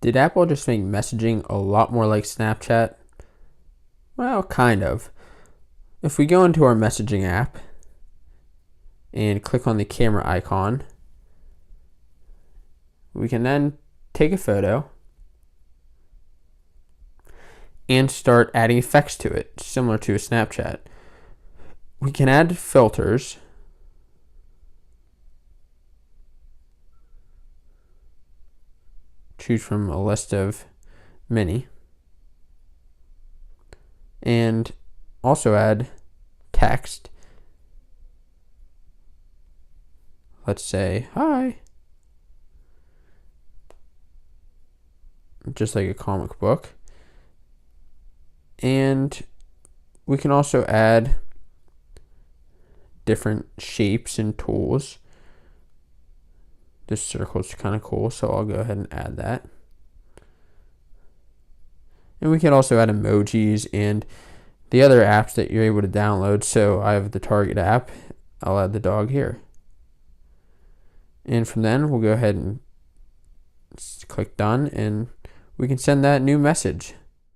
Did Apple just make messaging a lot more like Snapchat? Well, kind of. If we go into our messaging app and click on the camera icon, we can then take a photo and start adding effects to it, similar to a Snapchat. We can add filters. Choose from a list of many. And also add text. Let's say, hi. Just like a comic book. And we can also add different shapes and tools. This circle is kind of cool, so I'll go ahead and add that. And we can also add emojis and the other apps that you're able to download. So I have the Target app. I'll add the dog here. And from then, we'll go ahead and click done, and we can send that new message.